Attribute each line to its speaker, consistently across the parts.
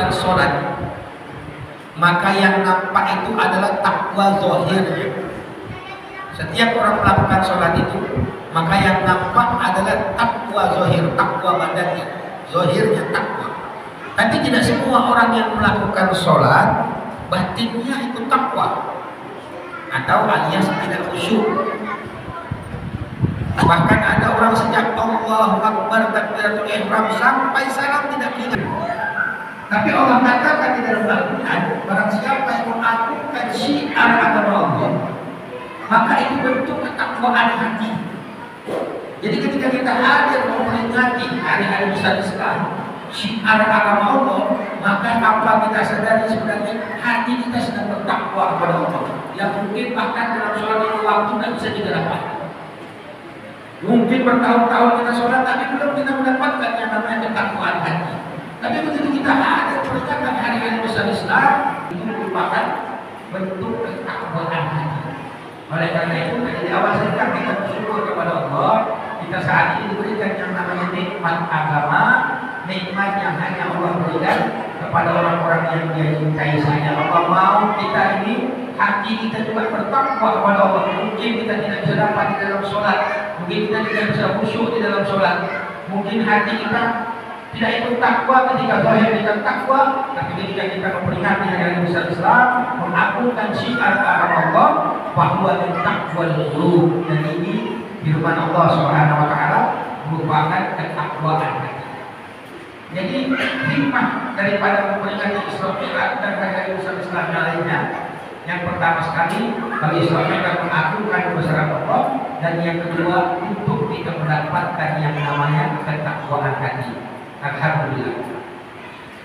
Speaker 1: melakukan sholat, maka yang nampak itu adalah takwa zahir. Setiap orang melakukan sholat itu, maka yang nampak adalah takwa zahir, takwa badannya, zahirnya takwa. Tapi tidak semua orang yang melakukan sholat batinnya itu takwa atau alias tidak khusyuk. Bahkan ada orang sejak Allahu Akbar takbiratul ihram sampai salam tidak ingat. Tapi Allah katakan di dalam Al-Quran, barang siapa yang mengagungkan syiar agama Allah, maka itu bentuk ketakwaan hati. Jadi ketika kita hadir memperingati hari-hari besar Islam, syiar agama Allah, maka apa kita sadari sebenarnya hati kita sedang bertakwa kepada Allah. Yang mungkin bahkan dalam sholat itu waktu tidak bisa digerakkan. Mungkin bertahun-tahun kita sholat tapi belum kita mendapatkan yang namanya ketakwaan hati. Tapi begitu kita hadir memperingati hari-hari besar Islam, itu merupakan bentuk ketakwaan hati. Oleh karena itu dari awal sejak kita bersyukur kepada Allah, kita saat ini diberikan yang namanya nikmat agama, nikmat yang hanya Allah berikan kepada orang-orang yang Dia cintai saja. Allah mau kita ini hati kita juga bertakwa kepada Allah. Mungkin kita tidak bisa dapat di dalam sholat, mungkin kita tidak bisa khusyuk di dalam sholat, mungkin hati kita tidak ikut takwa ketika zahir kita takwa, tapi ketika kita memperingati hari besar Islam, mengagungkan syiar agama Allah, bahwa takwa qulub, dan ini firman Allah Subhanahu wa taala merupakan ketakwaan hati. Jadi hikmah daripada memperingati Isra Mi'raj dan hari besar Islam lainnya, yang pertama sekali bagi Isra Mi'raj mengagungkan kebesaran Allah, dan yang kedua untuk kita mendapatkan yang namanya ketakwaan hati. Alhamdulillah.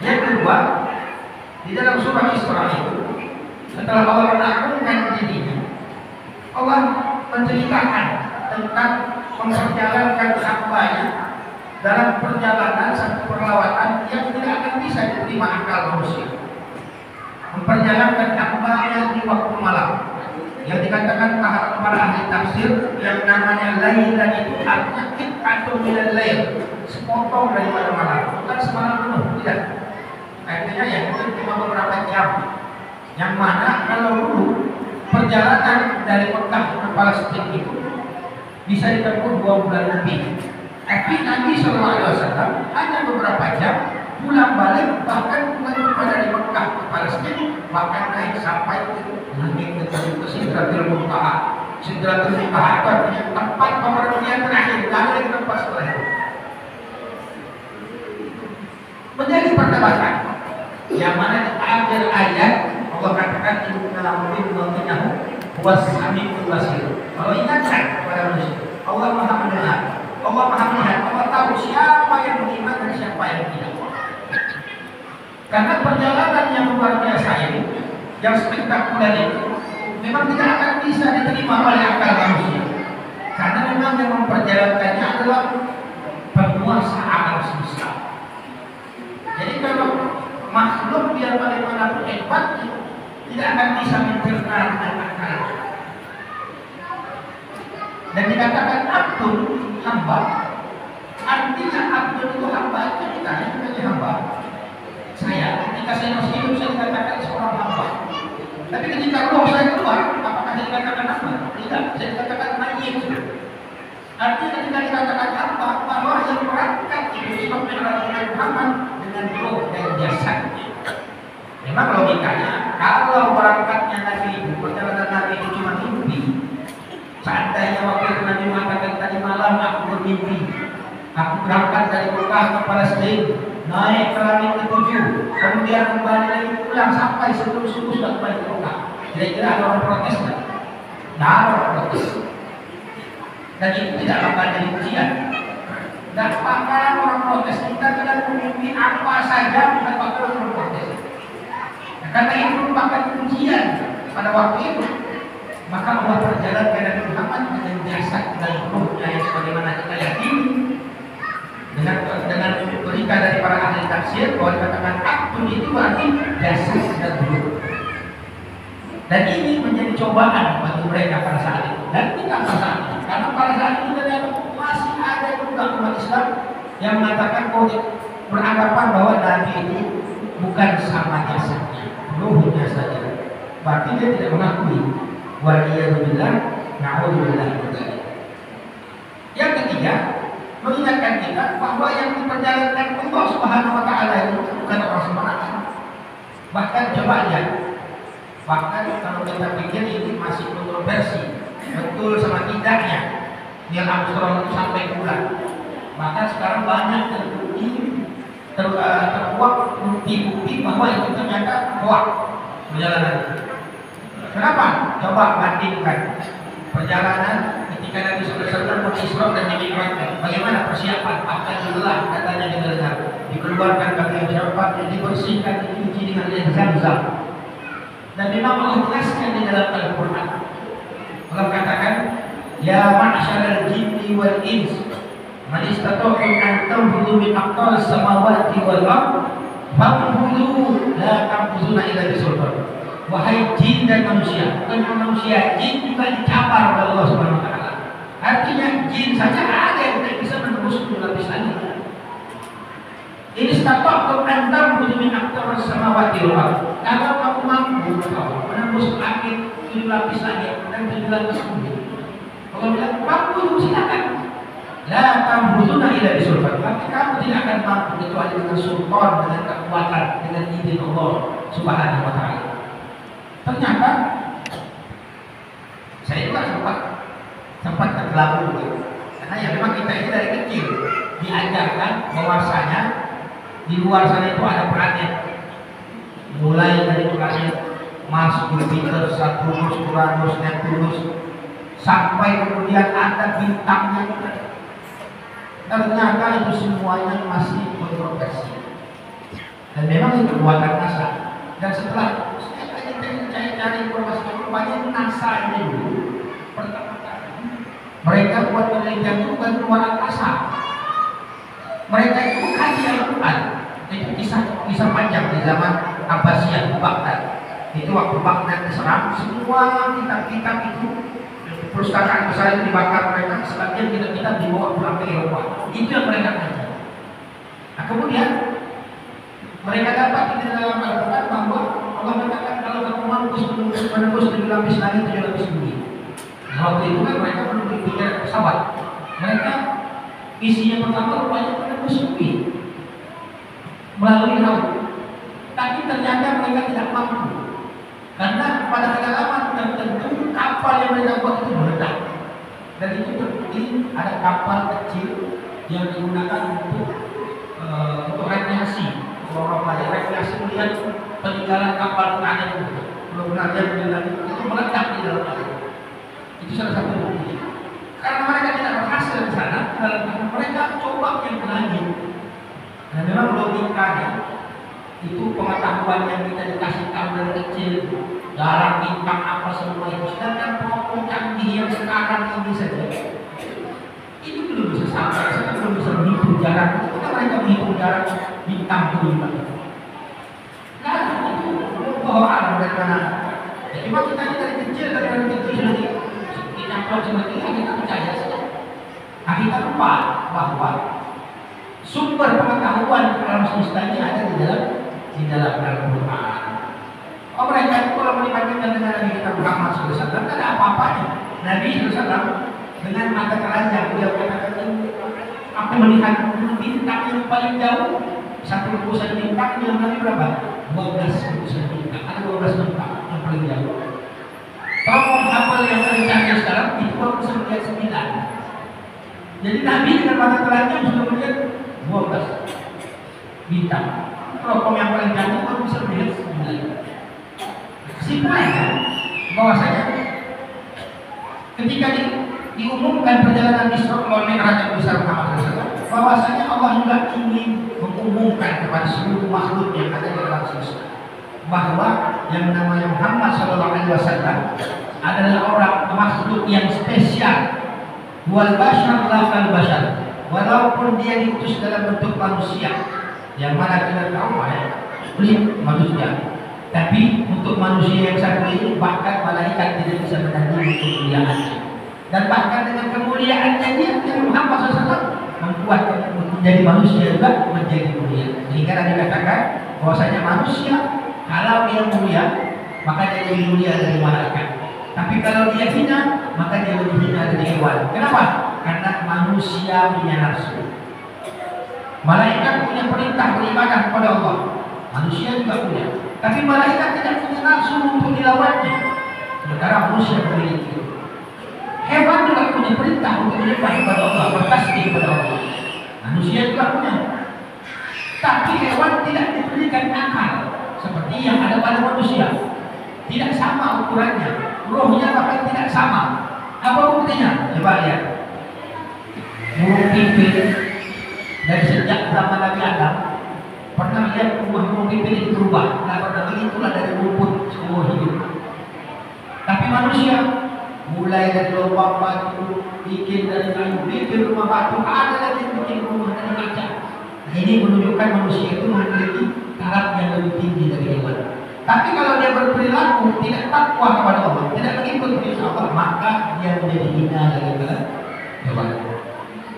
Speaker 1: Yang kedua, di dalam surah Isra itu, setelah Allah mengagungkan dirinya, Allah menceritakan tentang memperjalankan hambanya dalam perjalanan satu perlawatan yang tidak akan bisa diterima akal manusia. Memperjalankan hambanya di waktu malam, yang dikatakan para ahli tafsir yang namanya lailan itu artinya qit'atun minal lail, sepotong daripada malam, bukan semalam penuh, tidak. Artinya ya mungkin cuma beberapa jam. Yang mana kalau dulu perjalanan dari Mekah ke Palestina itu bisa ditempuh 2 bulan lebih. Tapi Nabi SAW hanya beberapa jam pulang balik, bahkan bukan cuma dari Mekah ke Palestina, bahkan naik sampai langit ke Sidratul Muntaha. Sidratul Muntaha itu artinya tempat pemberhentian terakhir, kali tempat setelah itu. Menjadi perdebatan yang mana di akhir ayat Allah katakan inna mu'minahu was-sami'ul basir. Kalau ingatkan kepada manusia, Allah Maha mendengar, Allah Maha melihat, Allah tahu siapa yang beriman dan siapa yang tidak. Karena perjalanan yang luar biasa ini, yang spektakuler itu, memang tidak akan bisa diterima oleh akal manusia. Karena memang yang memperjalankannya adalah penguasa alam semesta. Jadi kalau makhluk biar bagaimanapun hebatnya, tidak akan bisa mencerna dengan akal. Dan dikatakan abdul, hamba, artinya abdul itu hamba, itu kita sebagai hamba. Saya, ketika saya masih hidup, saya dikatakan seorang hamba. Tapi ketika roh saya keluar, apakah saya dikatakan hamba? Tidak, saya dikatakan mayyit. Artinya ketika dikatakan hamba, bahwa yang berangkat itu sampai dengan Muhammad dengan roh dan jasadnya. Memang logikanya, kalau berangkatnya Nabi itu, perjalanan Nabi itu cuma mimpi. Seandainya waktu itu Nabi mengatakan tadi malam aku bermimpi, aku berangkat dari Mekah ke Palestina, naik ke langit ke-7, kemudian kembali lagi pulang sampai sebelum subuh sudah kembali ke Mekah. Kira-kira ada orang protes nggak? Tidak ada orang protes. Dan itu tidak akan jadi ujian. Dan bakalan orang protes, kita tidak memimpi apa saja, bukan bakalan orang protes. Karena itu merupakan ujian pada waktu itu, maka Allah perjalankan Nabi Muhammad dengan jasad dan ruhnya yang sebagaimana kita yakini dengan berita dari para ahli tafsir bahwa dikatakan abdul itu berarti jasad dan ruh. Dan ini menjadi cobaan bagi mereka pada saat itu dan kita pada saat ini, karena pada saat itu ternyata masih ada juga umat Islam yang mengatakan beranggapan bahwa Nabi itu bukan sama jasadnya, ruhnya saja. Berarti dia tidak mengakui. Waliyadzubillah, na'udzubillah min dzalik. Yang ketiga, mengingatkan kita bahwa yang diperjalankan Allah Subhanahu wa taala itu bukan orang sembarangan. Bahkan coba lihat. Bahkan kalau kita pikir ini masih kontroversi, betul sama tidaknya Neil Armstrong itu sampai bulan. Maka sekarang banyak terkuak bukti-bukti bahwa itu ternyata hoax perjalanan. Kenapa? Coba bandingkan perjalanan ketika Nabi SAW Isra dan Mi'raj. Bagaimana persiapan? Akan dibelah katanya kita dengar. Dikeluarkan bagian syarafat, dibersihkan, dicuci dengan air Zam-Zam. Dan memang Allah jelaskan di dalam Al-Quran. Allah katakan, Ya ma'asyaral jinni wal ins, man istata'u an tanfudhu min aqtaris samawati wal ardh, fanfudhu la tanfudhuna illa bisultan. Wahai jin dan manusia, bukan manusia, jin juga dicabar oleh Allah Subhanahu wa taala. Artinya jin saja ada yang tidak bisa menembus 7 lapis langit. Ini istata'u an tanfudhu min aqtaris samawati wal ardh. Kalau kamu mampu menembus langit 7 lapis langit dan 7 lapis bumi, kalau bilang mampu silakan. La tamhuzuna illa bisultan. Tapi kamu tidak akan mampu kecuali dengan sultan, dengan kekuatan, dengan izin Allah Subhanahu wa taala. Ternyata saya juga sempat tergelabu karena ya memang kita ini dari kecil diajarkan bahwasanya di luar sana itu ada planet, mulai dari planet Mars, Jupiter, Saturnus, Uranus, Neptunus, sampai kemudian ada bintangnya. Ternyata itu semuanya masih kontroversi dan memang itu buatan NASA. Dan setelah saya cari informasi rupanya NASA ini dulu pertama kali mereka buat penelitian itu bukan luar angkasa. Mereka itu kaji Al-Quran. Itu kisah panjang di zaman Abbasiyah Baghdad. Itu waktu Baghdad diserang, semua kitab-kitab itu perpustakaan besar itu dibakar mereka, sebagian kitab-kitab dibawa pulang ke Eropa. Itu yang mereka kaji. Nah kemudian mereka dapat di dalam Al-Quran bahwa Allah mengatakan kalau kamu mampu menembus 7 lapis langit, 7 lapis bumi. Nah, waktu itu kan mereka belum berpikir pesawat. Mereka isinya pertama rupanya menembus bumi melalui laut. Tapi ternyata mereka tidak mampu karena pada kedalaman tertentu kapal yang mereka buat itu meledak. Dan itu terbukti ada kapal kecil yang digunakan untuk rekreasi. Orang banyak rekreasi melihat peninggalan kapal ada itu. Belum pernah lihat itu meledak di dalam air. Itu salah satu bukti. Karena mereka tidak berhasil di sana, mereka coba yang lagi. Dan memang logikanya itu pengetahuan yang kita dikasih tahu dari kecil, jarak bintang apa semua itu. Sedangkan pokok canggih yang sekarang ini saja ini belum bisa sampai, saya belum bisa menghitung jarak. Kita mereka menghitung jarak bintang itu gimana? Nah itu bahwa alam dari mana? Jadi cuma kita dari kecil sudah dicampur seperti ini, kita percaya saja. Nah kita lupa bahwa sumber pengetahuan alam semesta ini ada di dalam Al-Quran. Oh mereka itu kalau dibandingkan dengan Nabi kita Muhammad SAW, tidak ada apa-apanya. Nabi SAW dengan mata telanjang beliau katakan, aku melihat bintang yang paling jauh, satu rebusan bintang yang Nabi berapa? 12 rebusan bintang. Ada 12 bintang yang paling jauh. Kalau kapal yang paling canggih sekarang itu baru bisa melihat 9. Jadi Nabi dengan mata telanjang sudah melihat 12 bintang. Kalau yang paling canggih baru bisa melihat 9. Kesimpulannya bahwasanya ketika diumumkan perjalanan Isra wal Mi'raj yang besar Muhammad SAW, bahwasanya Allah juga ingin mengumumkan kepada seluruh makhluk yang ada di alam semesta bahwa yang namanya Muhammad SAW adalah orang makhluk yang spesial. Wal bashar la kal bashar, walaupun dia diutus dalam bentuk manusia, yang mana kita tahu beliau manusia. Tapi untuk manusia yang satu ini bahkan malaikat tidak bisa menandingi kemuliaannya. Dan bahkan dengan kemuliaannya dia Muhammad SAW membuat menjadi manusia juga menjadi mulia. Sehingga Nabi katakan bahwasanya manusia kalau dia mulia maka dia lebih mulia dari malaikat. Tapi kalau dia hina maka dia lebih hina dari hewan. Kenapa? Karena manusia punya nafsu. Malaikat punya perintah beribadah kepada Allah. Manusia juga punya. Tapi malaikat tidak punya nafsu untuk dilawannya. Sementara manusia memiliki. Hewan juga punya perintah untuk menyembah kepada Allah, bertasbih kepada Allah. Manusia juga punya. Tapi hewan tidak diberikan akal seperti yang ada pada manusia. Tidak sama ukurannya, rohnya bahkan tidak sama. Apa buktinya? Coba lihat. Burung pipit dari sejak zaman Nabi Adam pernah lihat rumah burung pipit itu berubah. Nah, pada itulah dari rumput semua hidup. Tapi manusia mulai dari lubang batu, bikin dari kayu, bikin rumah batu, ada lagi yang bikin rumah dari kaca. Nah, ini menunjukkan manusia itu memiliki taraf yang lebih tinggi dari hewan. Tapi kalau dia berperilaku tidak takwa kepada Allah, tidak mengikut perintah Allah, maka dia menjadi hina daripada hewan.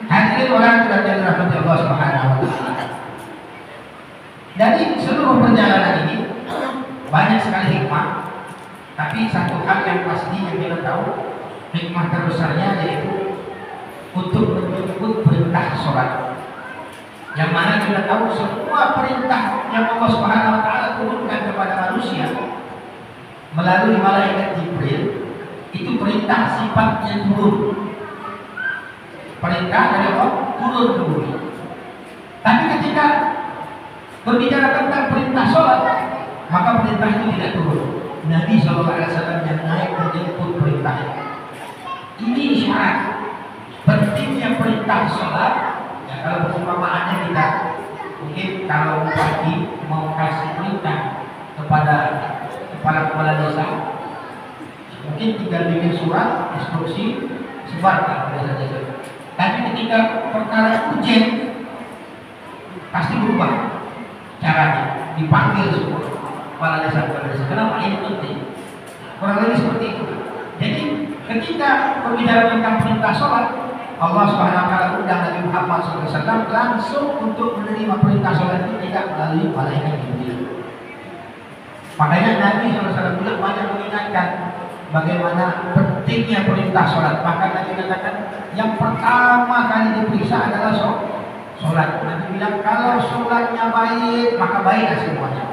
Speaker 1: Hadirin orang sudah dirahmati Allah Subhanahu wa taala. Dari seluruh perjalanan ini banyak sekali hikmah. Tapi satu hal yang pasti yang kita tahu, hikmah terbesarnya yaitu untuk menjemput perintah sholat. Yang mana kita tahu semua perintah yang Allah Subhanahu wa taala turunkan kepada manusia melalui malaikat Jibril itu perintah sifatnya turun. Perintah dari Allah turun ke bumi. Tapi ketika berbicara tentang perintah sholat, maka perintah itu tidak turun. Nabi SAW yang naik menjemput perintah. Ini syarat pentingnya perintah sholat. Ya, kalau perumpamaannya kita mungkin kalau pagi mau kasih perintah kepada kepala desa, mungkin tinggal bikin surat instruksi sebarkan ke desa-desa. Tapi ketika perkara ujian pasti berubah caranya, dipanggil semua kepala desa. Kenapa ini penting? Kurang lebih seperti itu. Jadi ketika berbicara tentang perintah sholat, Allah Subhanahu wa taala undang Nabi Muhammad SAW langsung untuk menerima perintah sholat itu tidak melalui malaikat Jibril. Makanya Nabi SAW banyak mengingatkan bagaimana pentingnya perintah sholat. Bahkan Nabi katakan yang pertama kali diperiksa adalah sholat. Nabi bilang kalau sholatnya baik maka baiklah semuanya.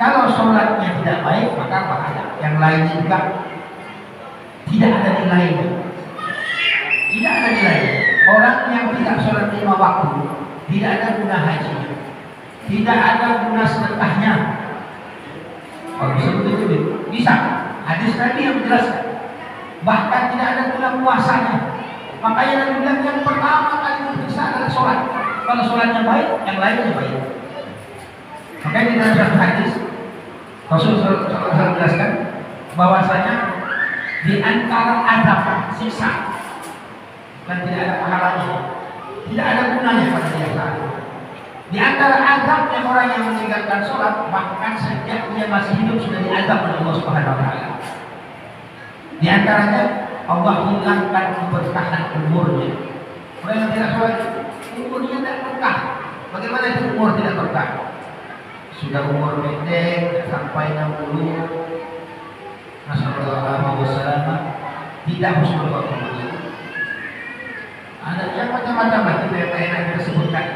Speaker 1: Kalau sholatnya tidak baik maka bahaya. Yang lainnya juga tidak ada nilainya. Tidak ada nilainya. Orang yang tidak sholat 5 waktu tidak ada guna hajinya, tidak ada guna sedekahnya. Kalau bisa begitu bisa. Hadis Nabi yang menjelaskan. Bahkan tidak ada guna puasanya. Makanya Nabi bilang yang pertama kali diperiksa adalah sholat. Kalau sholatnya baik, yang lainnya baik. Makanya di dalam hadis Rasulullah SAW menjelaskan bahwasanya di antara azab siksa dan tidak ada pahalanya, tidak ada gunanya pada dia saat itu. Di antara azabnya orang yang meninggalkan sholat, bahkan sejak dia masih hidup sudah diazab oleh Allah Subhanahu wa taala. Di antaranya Allah hilangkan keberkahan umurnya. Orang yang tidak sholat umurnya tidak berkah. Bagaimana itu umur tidak berkah? Sudah umur pendek sampai 60, Rasulullah tidak husnul khotimah. Ada yang macam-macam lagi yang kita sebutkan.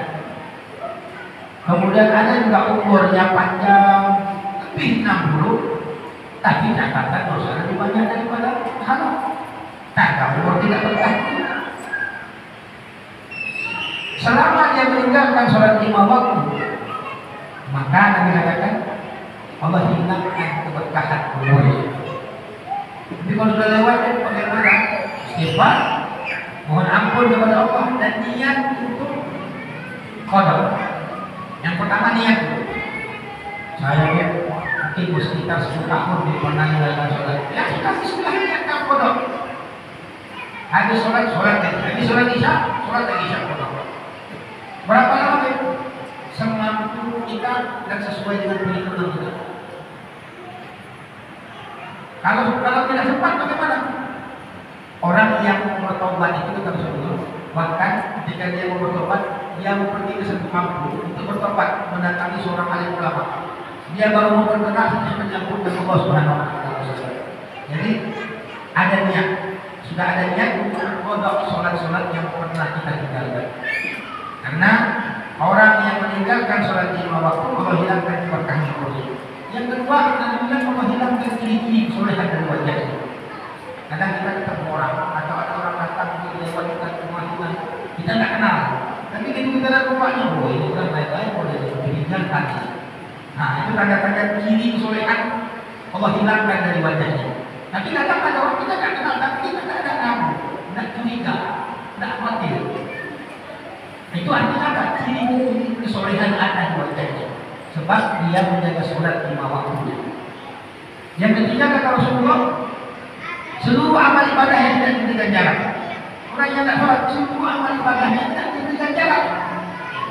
Speaker 1: Kemudian ada juga umurnya panjang lebih 60, tapi catatan dosa lebih banyak daripada pahala. Kata umur tidak berkah. Selama dia meninggalkan sholat 5 waktu, maka Nabi katakan Allah hilangkan keberkahan umurnya. Tapi kalau sudah lewat, bagaimana? Istighfar, mohon ampun kepada Allah dan niat untuk qada. Yang pertama niat. Saya mungkin sekitar 10 tahun di pernah meninggalkan sholat. Ya sudah niatkan qada. Habis sholat lagi. Habis sholat isya, sholat lagi isya qada. Berapa lama? Semampu kita dan sesuai dengan perhitungan kita. Kalau tidak sempat bagaimana? Orang yang bertobat itu kita bisa bilang Bahkan ketika dia mau bertobat, dia mau pergi ke satu kampung untuk bertobat, mendatangi seorang alim ulama. Dia baru mau berkenal menyambut dengan Allah Subhanahu wa taala. Jadi ada niat, sudah ada niat untuk mengkodok sholat-sholat yang pernah kita tinggalkan. Karena orang yang meninggalkan sholat di lima waktu, Allah hilangkan berkahnya Allah. Yang kedua, Allah hilangkan ciri-ciri kesolehan dari wajahnya. Kadang kita ketemu orang atau ada orang datang di lewat kita rumah kita tidak kenal. Tapi begitu kita lihat rupanya, oh ini kan baik-baik, boleh ditinggalkan. Nah itu tanda-tanda ciri kesolehan Allah hilangkan dari wajahnya. Tapi kadang ada orang kita tidak kenal, tapi kita tidak ada kamu, tidak curiga, tidak khawatir. Itu artinya apa? Ciri kesolehan ada di wajahnya. Sebab dia menjaga sholat lima waktunya. Yang ketiga kata Rasulullah, seluruh amal ibadah yang tidak diberikan jarak. Orang yang tidak sholat, seluruh amal ibadah yang tidak diberikan jarak.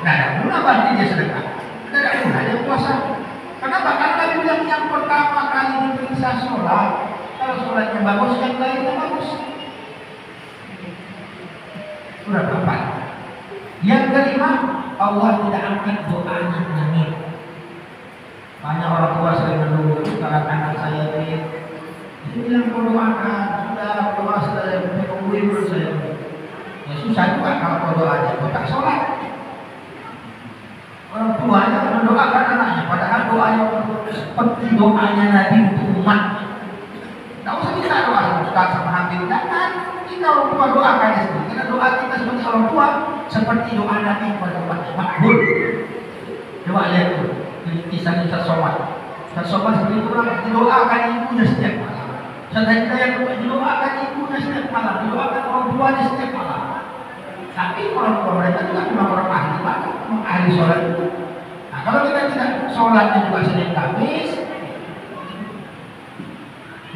Speaker 1: Nah, ada guna berarti dia sedekah. Tidak ada guna dia puasa. Kenapa? Karena Nabi bilang yang pertama kali diperiksa sholat, kalau sholatnya bagus, yang lainnya bagus. Surat 4. Yang kelima, Allah tidak angkat doa anak-anak. Banyak orang tua sering menunggu kalau anak saya ini bilang kau doakan, sudah doa sudah menungguin menurut saya. Ya susah juga kalau kau doanya, kau tak sholat. Orang tuanya mendoakan anaknya, padahal doanya seperti doanya Nabi untuk umat. Tak usah kita doa Ustaz sama Habib, jangan. Kita orang tua doakan sendiri. Karena doa kita sebagai orang tua seperti doa Nabi kepada umat makbul. Coba lihat tu. Kisah Ustaz Somad. Ustaz Somad seperti itu orang didoakan ibunya setiap malam. Ustaz Hidayat didoakan ibunya setiap malam, didoakan orang tuanya setiap malam. Tapi orang tua mereka juga memang orang ahli ibadah, memang ahli sholat. Nah kalau kita tidak sholatnya juga Senin Kamis,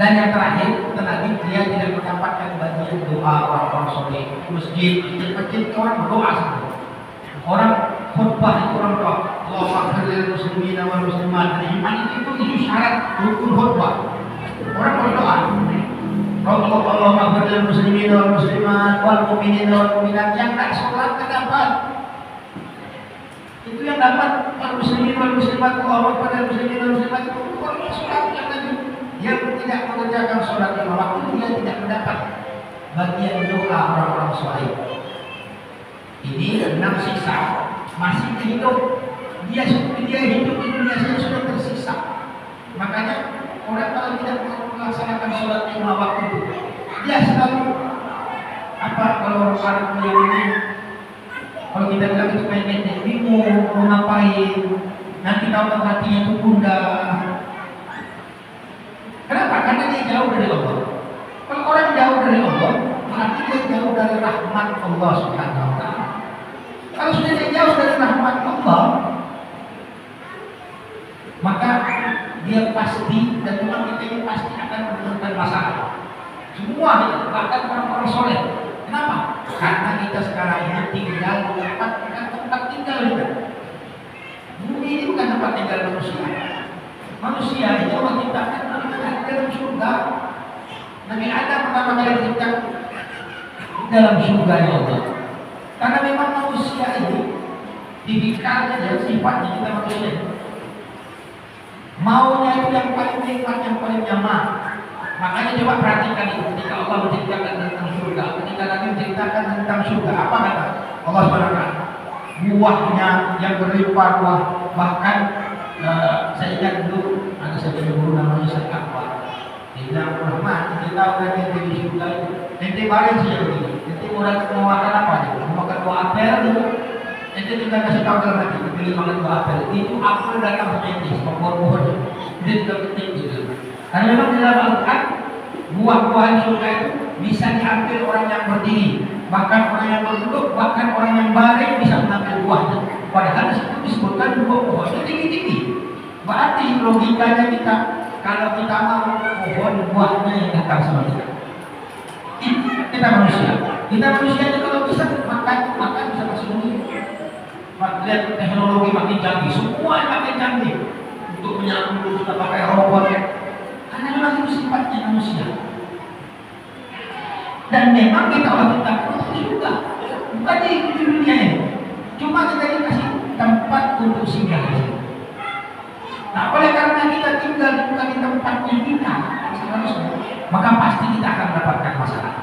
Speaker 1: dan yang terakhir tadi dia tidak mendapatkan bagian doa orang-orang soleh. Masjid orang berdoa semua. Orang khutbah itu orang doa. Allahumma khairal muslimin wal muslimat. Iman itu syarat rukun khutbah. Orang berdoa. Allahumma khairal muslimin wal muslimat wal mu'minin wal mu'minat. Yang tak sholat tak dapat. Itu yang dapat wal muslimin wal muslimat. Allahumma khairal muslimin wal muslimat. Itu orang sholat yang tadi. Yang tidak mengerjakan sholat lima waktu dia tidak mendapat bagian doa orang-orang soleh. Ini 6 sisa masih hidup. Dia hidup di dunia saja sudah tersisa. Makanya orang kalau tidak melaksanakan sholat lima waktu dia selalu apa kalau orang yang ini kalau kita bilang itu kayak bingung mau ngapain, nanti tahu hatinya itu gundah. Kenapa? Karena dia jauh dari Allah. Kalau orang jauh dari Allah, berarti dia jauh dari rahmat Allah Subhanahu wa taala. Kalau sudah dia jauh dari rahmat Allah, maka dia pasti dan umat kita ini pasti akan menemukan masalah. Semua bahkan orang-orang soleh. Kenapa? Karena kita sekarang ini tinggal di tempat tinggal kita. Bumi ini bukan tempat tinggal manusia. Manusia itu Allah ciptakan dalam surga. Nabi Adam pertama kali diciptakan dalam surga ya Allah. Karena memang manusia ini tipikalnya dan sifatnya kita manusia. Maunya itu yang paling nikmat, yang paling nyaman. Makanya coba perhatikan itu ketika Allah menceritakan tentang surga, ketika Nabi menceritakan tentang surga, apa kata Allah SWT? Buahnya yang berlimpah-limpah, bahkan saya ingat dulu ada satu guru namanya Ustaz Akbar. Dia bilang, Rahman, kita tahu kan yang di surga itu. Nanti balik sih begini. Nanti mau makan apa nih? Mau makan buah apel gitu. Nanti kita kasih tahu dalam hati, pilih makan buah apel. Itu apel datang seperti ini, pohon-pohon. Dia juga penting gitu. Karena memang di dalam Al-Quran buah-buahan surga itu bisa diambil orang yang berdiri, bahkan orang yang berduduk, bahkan orang yang baring bisa mengambil buahnya. Padahal disitu disebutkan buah-buahnya tinggi-tinggi. Berarti logikanya kita kalau kita mau pohon buahnya yang datang sama kita. Kita manusia itu kalau bisa makan bisa masuk ini. Lihat teknologi makin canggih, semua makin canggih. Untuk menyambung kita pakai robot. Karena memang itu sifatnya manusia. Dan memang kita orang kita juga bukan di dunia ini. Cuma kita dikasih tempat untuk singgah di sini. Nah, oleh karena kita tinggal bukan di tempatnya kita, seharusnya, maka pasti kita akan mendapatkan masalah.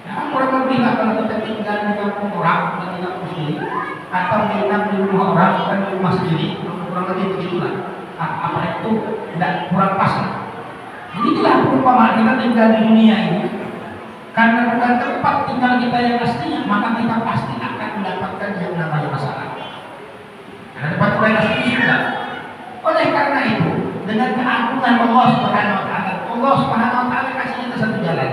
Speaker 1: Nah, kurang lebih lah kalau kita tinggal di kampung orang, di kampung sendiri, atau menginap di rumah orang, bukan di rumah sendiri, kurang lebih begitulah. Apa itu tidak kurang pas lah. Begitulah perumpamaan kita tinggal di dunia ini. Karena bukan tempat tinggal kita yang aslinya, maka kita pasti akan mendapatkan yang namanya masalah. Karena tempat kita yang aslinya sudah. Oleh karena itu, dengan keagungan Allah Subhanahu Wa Taala, Allah Subhanahu Wa Taala kasih kita satu jalan.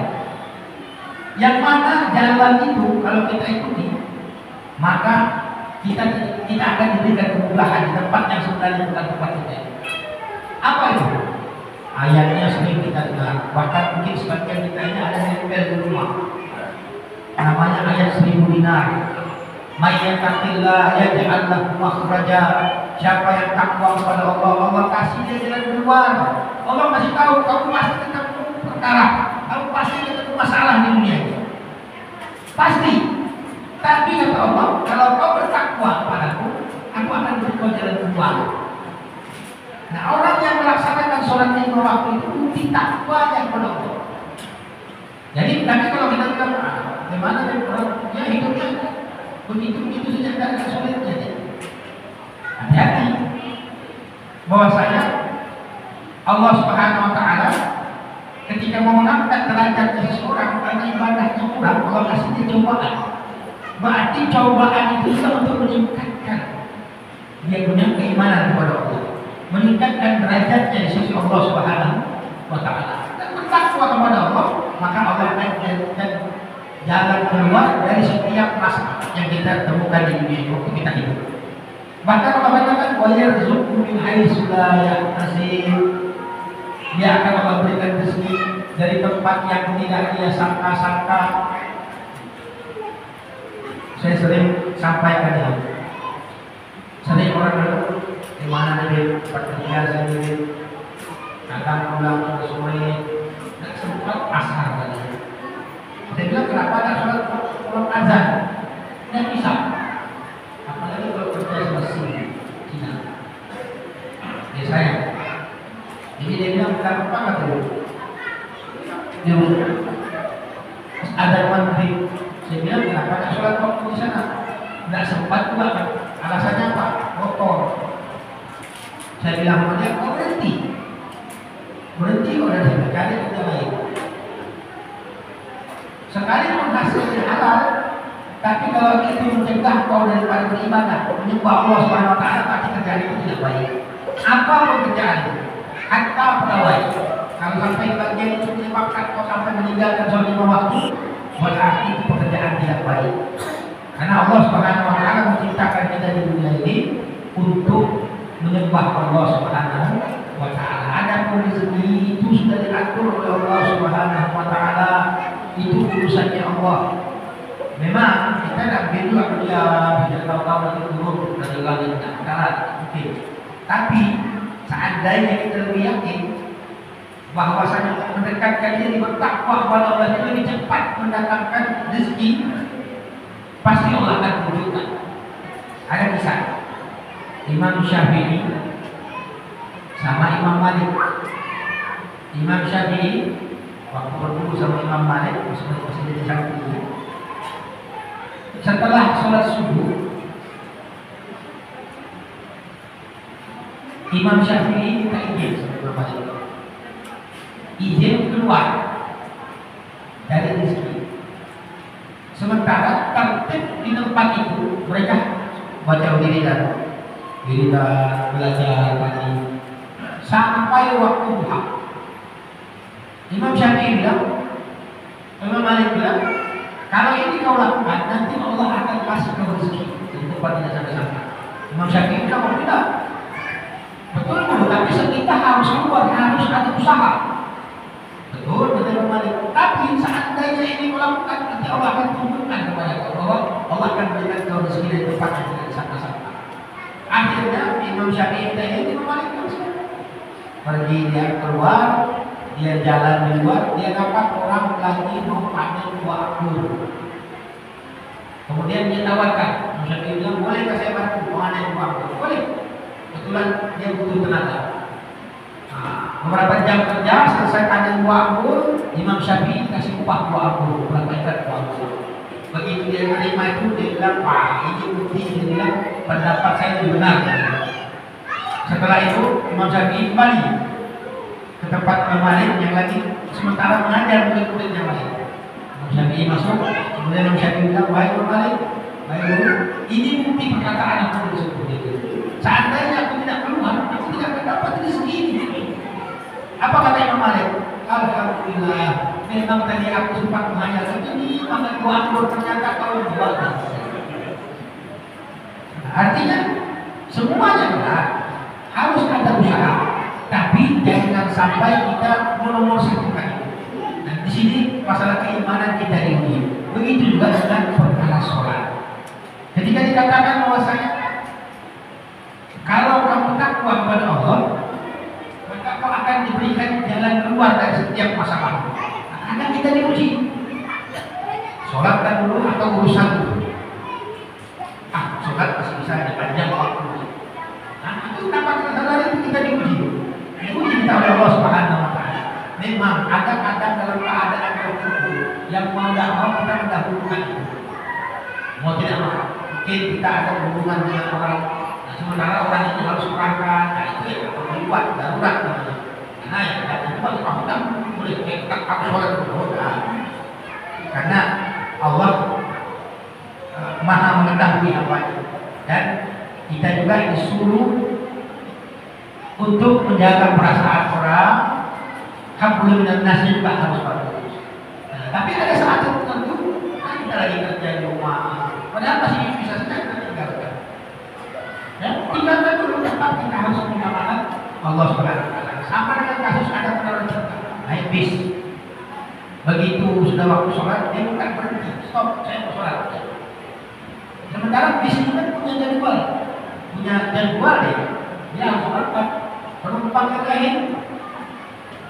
Speaker 1: Yang mana jalan itu kalau kita ikuti, maka kita akan diberikan kemudahan di tempat yang sebenarnya bukan tempat kita. Apa itu? Ayatnya sering kita dengar, bahkan mungkin sebagian kita ini ada nempel di rumah. Namanya ayat 1000 dinar. May yattaqillah yaj'al lahu makhraja. Siapa yang takwa kepada Allah, Allah kasih dia jalan keluar. Allah kasih tahu kamu pasti ketemu perkara, kamu pasti ketemu masalah di dunia ini. Pasti. Tapi kata Allah, kalau kau bertakwa kepadaku, aku akan berikan jalan keluar. Nah, orang yang melaksanakan sholat 5 waktu itu bukti takwa yang kepada Allah. Jadi, tapi kalau kita bilang, gimana kan orang ya hidupnya begitu saja tidak ada sulitnya. Hati-hati. Bahwasanya Allah Subhanahu Wa Taala ketika mau mengangkat derajat seseorang karena ibadahnya kurang, Allah kasih dia cobaan. Berarti cobaan itu untuk meningkatkan dia punya keimanan kepada Allah, meningkatkan derajatnya di sisi Allah Subhanahu Wa Taala. Dan bertakwa kepada Allah, maka Allah akan jadikan jalan keluar dari setiap masalah yang kita temukan di dunia ini waktu kita hidup. Bahkan Allah katakan wa yarzuqhu min haitsu la yahtasib. Dia akan Allah berikan rezeki dari tempat yang tidak dia sangka-sangka. Saya sering sampaikan ini. Sering orang bilang, di mana nih tempat kerja saya ini, kadang pulang ke sore, nggak sempat asar tadi. Saya bilang kenapa nggak sholat pulang azan? Nggak bisa. Apalagi kalau kerja selesai, tidak. Ya saya. Jadi dia bilang kenapa nggak dulu? Dia terus ada maghrib. Saya bilang kenapa nggak sholat waktu di sana? Nggak sempat juga kan? Alasannya apa? Kotor. Saya bilang sama dia, kau berhenti kau dari sini, cari kerja lain. Sekali menghasilkan halal, tapi kalau itu mencegah kau daripada beribadah, menyembah Allah Subhanahu Wa Taala, pasti kerjaan itu tidak baik. Apa pekerjaan itu? Hatta pegawai. Kalau sampai bagian itu menyebabkan kau sampai meninggalkan sholat 5 waktu, berarti itu pekerjaan tidak baik. Karena Allah Subhanahu Wa Taala menciptakan kita di dunia ini untuk menyembah Allah Subhanahu Wa Taala. Ada rezeki itu sudah diatur oleh Allah Subhanahu Wa Taala. Itu urusannya Allah. Memang kita tidak begitu kerja, tidak tahu-tahu nanti turun dari langit darat, mungkin. Tapi seandainya kita lebih yakin bahwasanya mendekatkan diri bertakwa kepada Allah itu lebih cepat mendatangkan rezeki, pasti Allah akan wujudkan. Ada kisah Imam Syafi'i sama Imam Malik. Imam Syafi'i waktu bertemu sama Imam Malik, masih jadi Syafi'i. Setelah sholat subuh, Imam Syafi'i minta izin sama Malik. Izin keluar dari rezeki. Sementara tertib di tempat itu mereka baca wiridan, belajar tadi sampai waktu duha. Imam Syafi'i bilang, Imam Malik bilang, kalau ini kau lakukan, nanti Allah akan kasih kau rezeki di tempat tidak sampai-sampai. Imam Syafi'i bilang, tidak. Betul, tapi kita harus keluar, harus ada usaha. Betul, betul Imam Malik. Tapi seandainya ini kau lakukan, nanti Allah akan tunjukkan kepada kau bahwa Allah akan berikan kau rezeki di tempat yang tidak sampai-sampai. Akhirnya Imam Syafi'i ini Imam Malik pergi dia keluar. Dia jalan di luar, dia dapat orang lagi mau panen buah anggur. Kemudian dia tawarkan, Imam Syafi'i bilang, bolehkah saya bantu mengalir uang? Boleh. Kebetulan dia butuh tenaga. Beberapa jam kerja, selesai panen buah anggur, Imam Syafi'i kasih upah buah anggur, berapa ikat buah anggur. Begitu dia menerima itu, dia bilang, Pak, ini bukti, dia bilang, pendapat saya itu benar. Setelah itu, Imam Syafi'i kembali ke tempat Malik yang lagi sementara mengajar murid-murid yang lain. Imam Syafi'i masuk, kemudian Imam Syafi'i bilang, wahai Imam Malik, ini bukti perkataan aku tersebut itu. Seandainya aku tidak keluar, aku tidak akan dapat rezeki ini. Apa kata Imam Malik? Alhamdulillah, memang tadi aku sempat menghayal ini, maka buah anggur ternyata kau jual. Artinya semuanya benar, harus ada usaha, tapi jangan sampai kita menomorsatukan. Dan di sini masalah keimanan kita ini, begitu juga dengan perkara sholat. Ketika dikatakan bahwasanya kalau kamu takwa kepada Allah, maka kau akan diberikan jalan keluar dari setiap masalah. Akan kita diuji. Sholatkan dulu atau urusan dulu. Sholat masih bisa dipanjang waktu. Itu kenapa kesadaran itu kita diuji? Diuji kita oleh Allah Subhanahu wa Ta'ala. Memang kadang-kadang dalam keadaan tertentu yang mau tidak mau kita mendahulukan itu. Mau tidak mau, mungkin kita ada hubungan dengan orang. Sementara orang itu harus berangkat, nah itu ya membuat darurat namanya. Karena ya tidak kita boleh kita sholat dulu. Karena Allah Maha mengetahui apa itu. Dan kita juga disuruh untuk menjaga perasaan orang. Hablum minan nas juga harus bagus. Tapi ada saat tertentu kita lagi kerja di rumah, padahal masih bisa saja kita tinggalkan. Ya, tinggalkan dulu, tetap kita harus minta maaf Allah Subhanahu wa Ta'ala. Sama dengan kasus ada penolong cinta, naik bis. Begitu sudah waktu sholat, dia bukan berhenti, stop, saya mau sholat. Sementara bis itu kan punya jadwal dia. Dia harus sholat, penumpang yang lain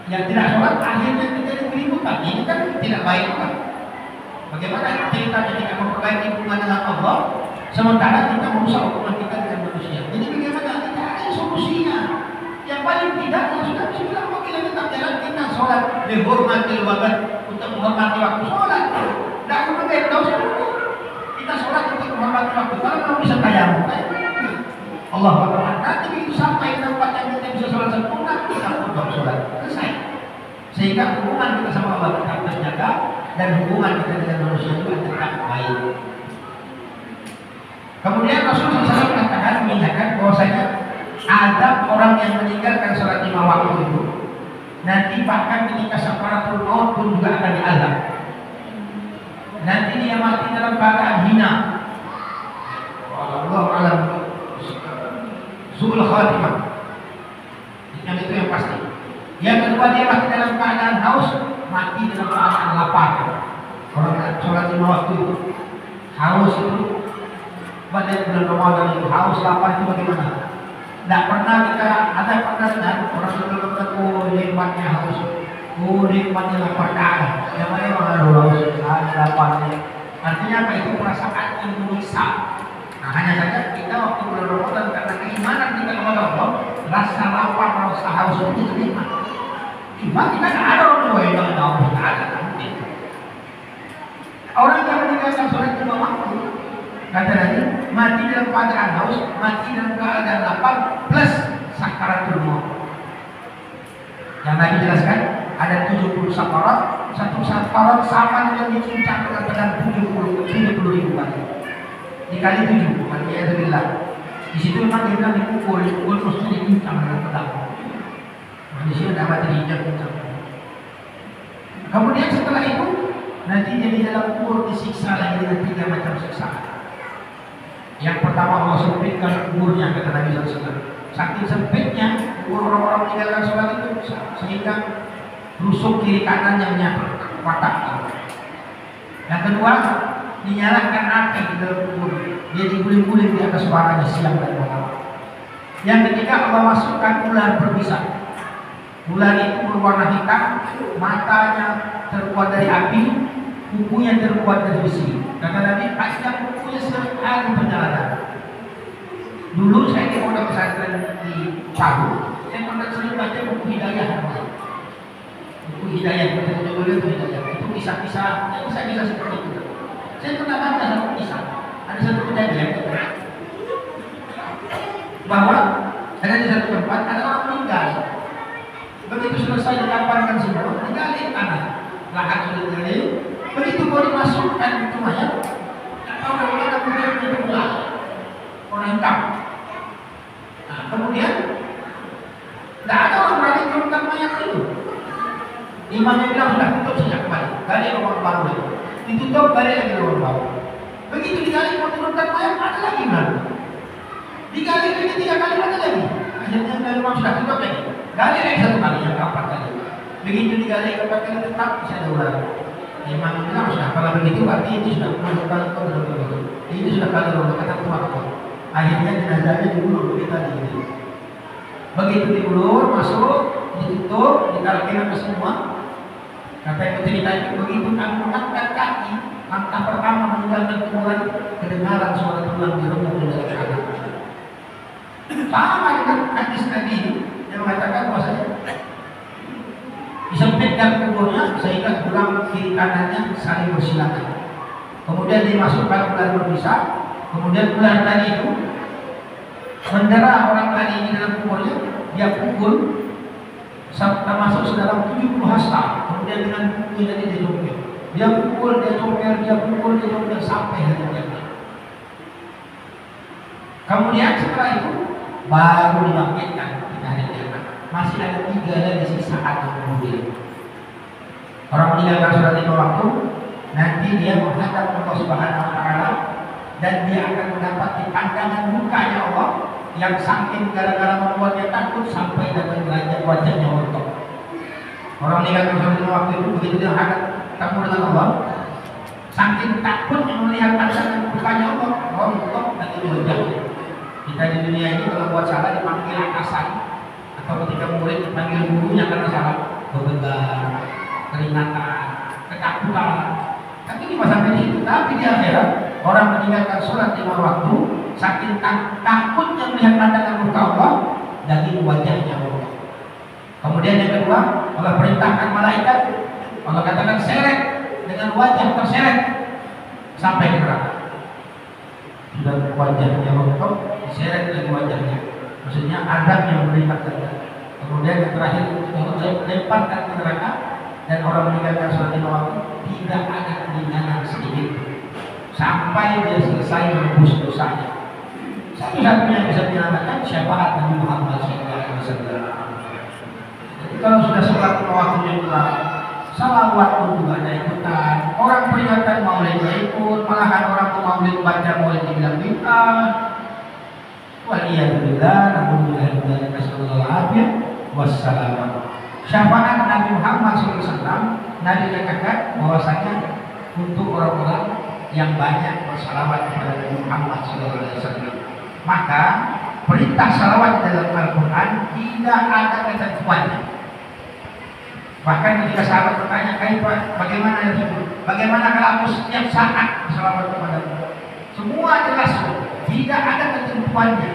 Speaker 1: yang tidak sholat akhirnya menjadi keributan. Ini kan tidak baik kan? Bagaimana ceritanya kita memperbaiki hubungan dengan Allah, sementara kita merusak hubungan kita dengan manusia. Jadi bagaimana? Tidak ada solusinya. Yang paling tidak yang sudah bilang bila kita jalan kita sholat dihormati waktu untuk menghormati waktu sholat. Tidak perlu tahu semua. Kita sholat untuk menghormati waktu. Kalau kamu bisa tayamum, Allah Akbar. Nanti begitu sampai tempat yang kita bisa sholat sempurna, kita untuk sholat selesai. Sehingga hubungan kita sama Allah tetap terjaga dan hubungan kita dengan manusia juga tetap baik. Kemudian Rasulullah SAW mengatakan mengingatkan bahwasanya ada orang yang meninggalkan sholat 5 waktu itu, nanti bahkan ketika sakaratul maut pun juga akan diazab. Nanti dia mati dalam keadaan hina. Allah alam su'ul khatimah. Yang itu yang pasti. Yang kedua dia mati dalam keadaan haus, mati dalam keadaan lapar. Orang sholat 5 waktu itu haus itu pada bulan Ramadan itu haus lapar itu bagaimana? Tidak pernah kita ada pernah dengar orang sudah berkata nikmatnya haus, nikmatnya lapar ada. Yang mana orang haus laparnya. Artinya apa itu perasaan yang menyiksa. Nah hanya saja kita waktu bulan Ramadan karena keimanan kita kepada Allah, rasa lapar, rasa haus itu nikmat. Cuma kita tidak ada orang yang tahu tidak ada. Orang yang meninggalkan sholat 5 waktu, kata tadi, mati dalam keadaan haus, mati dalam keadaan lapar, plus sakaratul maut. Yang tadi jelaskan, ada 70 sakarat, satu sakarat sama dengan dicincang dengan pedang 70.000 kali. Dikali 7, artinya Alhamdulillah. Di situ memang dia bilang dipukul terus dicincang dengan pedang. Manusia dapat diinjak-injak. Kemudian setelah itu, nanti jadi dalam kubur disiksa lagi dengan 3 macam siksaan. Yang pertama Allah sempitkan kuburnya, kata Nabi SAW. Saking sempitnya kubur orang-orang meninggalkan sholat itu sehingga rusuk kiri kanan yang nyata watak. Yang kedua dinyalakan api di dalam kubur, dia diguling-guling di atas baranya siang dan malam. Yang ketiga Allah masukkan ular berbisa. Ular itu berwarna hitam, matanya terbuat dari api, kukunya terbuat dari besi. Kata Nabi, panjang bukunya sekali perjalanan. Dulu saya di pondok pesantren di Palu, saya pernah sering baca buku hidayah. Buku hidayah, buku hidayah. Itu kisah-kisah seperti itu. Saya pernah baca satu kisah. Ada satu kejadian bahwa ada di satu tempat ada orang meninggal. Begitu selesai dilaporkan semua, digali tanah, lahan sudah digali. Begitu mau dimasukkan itu mayat, atau bagaimana kemudian dibelah orang hitam. Nah, kemudian tidak ada orang berani turunkan mayat itu. Imamnya bilang sudah tutup sejak kembali, gali orang baru, ditutup gali lagi orang baru. Begitu digali mau turunkan mayat, ada lagi mana? Digali lagi 3 kali ada lagi. Akhirnya dari rumah sudah tutup lagi. Gali lagi 1 kali, yang keempat kali. Begitu digali keempat kali tetap bisa diulang. Imam bilang sudah kalau begitu berarti ini sudah ini sudah kali orang kata waktu. Akhirnya jenazahnya diulur kita di. Begitu diulur masuk ditutup ditaruhkan ke semua. Kata yang cerita itu begitu kami mengangkat kaki langkah pertama meninggalkan kuburan kedengaran suara tulang di rumah dari sana. Sama dengan hadis tadi yang mengatakan bahwasanya disempitkan kuburnya sehingga tulang kiri kanannya saling bersilangan. Kemudian dimasukkan ular berbisa. Kemudian ular tadi itu mendera orang tadi ini dalam kuburnya. Dia pukul termasuk sedalam 70 hasta. Kemudian dengan kukulnya tadi dia congkel. Dia pukul, dia congkel, dia pukul, dia congkel sampai hari kiamat. Kemudian setelah itu baru dibangkitkan kita hari kiamat. Masih ada 3 lagi sisa atau kemudian orang meninggalkan sholat 5 waktu, nanti dia menghadap Allah Subhanahu wa Ta'ala dan dia akan mendapati pandangan mukanya Allah yang saking gara-gara membuatnya takut sampai dapat derajat wajahnya rontok. Orang meninggalkan sholat 5 waktu itu begitu dia menghadap ketemu dengan Allah, saking takutnya melihat pandangan mukanya Allah rontok dari wajahnya. Kita di dunia ini kalau buat salah dipanggil atasan, atau ketika murid dipanggil gurunya karena salah, bebengar, keringatan, ketakutan. Tapi di masa ini, tapi di akhirat orang meninggalkan sholat 5 waktu, saking takutnya melihat pandangan muka Allah dari wajahnya Allah. Kemudian yang kedua, Allah perintahkan malaikat, Allah katakan seret dengan wajah terseret sampai ke neraka. Sudah wajahnya Allah, diseret dengan wajahnya. Maksudnya adab yang melibatkan. Kemudian yang terakhir lemparkan ke neraka dan orang meninggalkan sholat 5 waktu tidak ada keringanan sedikit sampai dia selesai menebus dosanya. Satu-satunya yang bisa menyelamatkan syafaat Nabi Muhammad SAW. Jadi kalau sudah sholat 5 waktunya telah, salawat pun juga ada ikutan. Orang peringatan maulid ikut, malahan orang maulid baca maulid dibilang bid'ah. Waliyahulillah, namun wassalam. Syafaat Nabi Muhammad SAW, Nabi katakan bahwasanya untuk orang-orang yang banyak bersalawat kepada Nabi Muhammad SAW. Maka perintah salawat dalam Al-Quran tidak ada ketentuannya. Bahkan ketika sahabat bertanya, bagaimana itu? Bagaimana kalau aku setiap saat bersalawat kepada Allah? Semua jelas, tidak ada ketentuannya.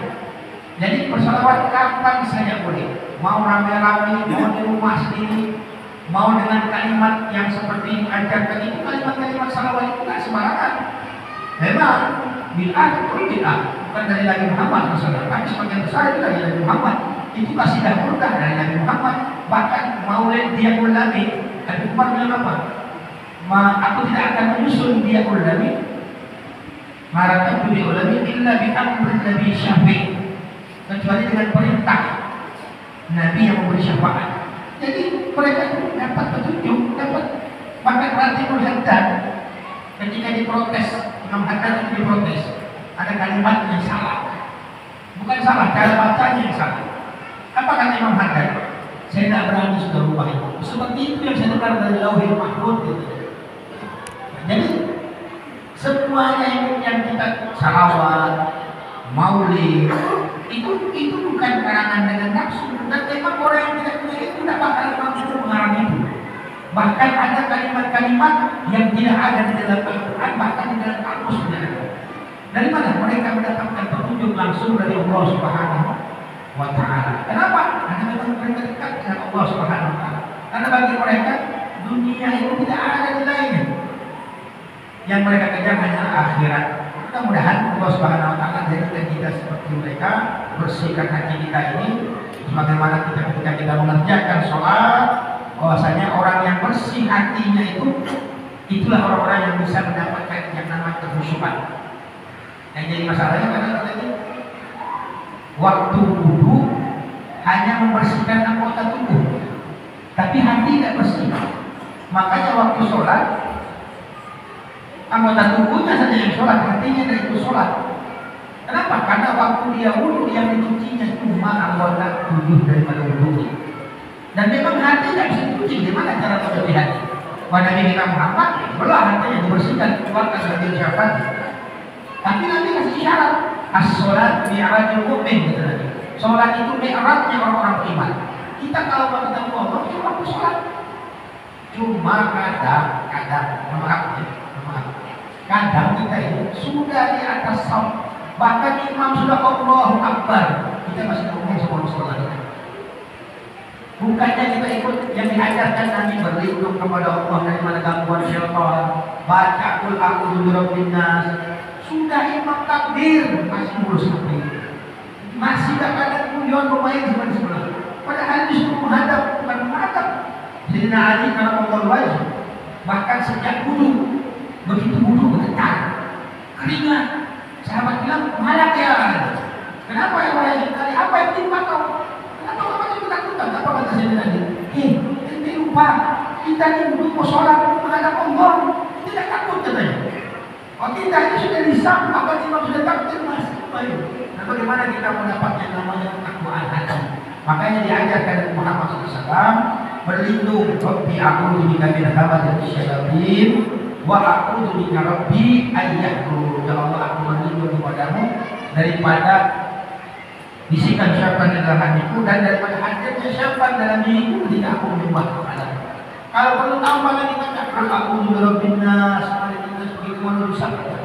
Speaker 1: Jadi bersalawat kapan saja boleh. Mau rame-rame, mau di rumah sendiri, mau dengan kalimat yang seperti diajarkan itu, kalimat-kalimat salawat itu tidak sembarangan. Memang bid'ah itu bid'ah, bukan dari Nabi Muhammad SAW. Tapi sebagian besar itu dari Nabi Muhammad. Itu kasidah berkah dari Nabi Muhammad. Bahkan maulid dia ulami, Nabi Muhammad bilang apa? Aku tidak akan menyusun dia ulami. Marakan dia ulami illa bi amri Nabi Syafi'i, kecuali dengan perintah Nabi yang memberi syafaat. Jadi mereka itu dapat petunjuk, dapat. Bahkan Ratibul Haddad ketika diprotes, Imam Haddad itu diprotes, ada kalimat yang salah. Bukan salah, cara bacanya yang salah. Apa kata Imam Haddad? Saya tidak berani sudah rubah itu. Seperti itu yang saya dengar dari Lauhil Mahfuz gitu. Jadi semuanya yang kita salawat, maulid, itu bukan karangan dengan nafsu. Dan memang orang yang tidak punya itu tidak bakal mampu mengarang itu. Bahkan ada kalimat-kalimat yang tidak ada di dalam Al-Quran, bahkan dalam kamusnya. Dari mana mereka mendapatkan petunjuk langsung dari Allah Subhanahu wa Ta'ala? Kenapa? Karena memang mereka dekat dengan Allah Subhanahu wa Ta'ala. Karena bagi mereka dunia itu tidak ada nilainya. Yang mereka kejar hanyalah akhirat. Mudah-mudahan Allah Subhanahu wa Ta'ala jadikan kita seperti mereka, bersihkan hati kita ini sebagaimana kita ketika kita mengerjakan sholat, bahwasanya orang yang bersih hatinya itulah orang-orang yang bisa mendapatkan yang namanya kekhusyukan. Yang jadi masalahnya karena tadi waktu wudu hanya membersihkan anggota tubuh, tapi hati tidak bersih. Makanya waktu sholat anggota tubuhnya saja yang sholat, hatinya tidak ikut sholat. Kenapa? Karena waktu dia wudu yang dicucinya cuma anggota tubuh daripada wudu. Dan memang hati tidak bisa dicuci. Gimana cara mencuci hati? Pada Nabi kita Muhammad belah hatinya dibersihkan, keluarkan sebagai syafaat. Tapi Nabi kasih syarat, as-sholat mi'rajul mu'min, gitu Nabi. Sholat itu mi'rajnya orang-orang beriman. Kita kalau mau ketemu Allah itu waktu sholat. Cuma kadang kita ini sudah di atas saum, bahkan imam sudah Allahu Akbar, kita masih ngomong sebelum sholat. Bukannya kita ikut yang diajarkan Nabi berlindung kepada Allah dari mana gangguan syaitan, baca qul a'udzu birabbin nas. Sudah imam takbir masih ngurus HP, masih kadang guyon bermain di sebelah. Padahal disuruh menghadap, bukan menghadap. Sayyidina Ali karena Allah wajib, bahkan sejak wudu, begitu wudu bergetar, keringat. Sahabat bilang, malak ya. Kenapa ya wahai sekali? Apa yang timpa kau? Kenapa kau macam ketakutan? Apa kata Sayyidina Ali? Ente lupa, kita ini wudu mau sholat menghadap Allah, tidak takut katanya. Oh kita ini sudah disam, apa imam sudah takut masih baik. Nah bagaimana kita mendapatkan namanya ketakwaan hati? Makanya diajarkan dari Muhammad SAW berlindung, Rabbi a'udzu bika min hamazatis syayatin wa a'udzu bika Rabbi ayyahdurun. Ya Allah, aku berlindung kepadamu daripada bisikan syaitan dalam hatiku dan daripada hadirnya syaitan dalam diriku ketika aku menyembah kepadamu. Kalau perlu tambah lagi kita a'udzu birabbin nas, malikin nas, begitu menuju sabda.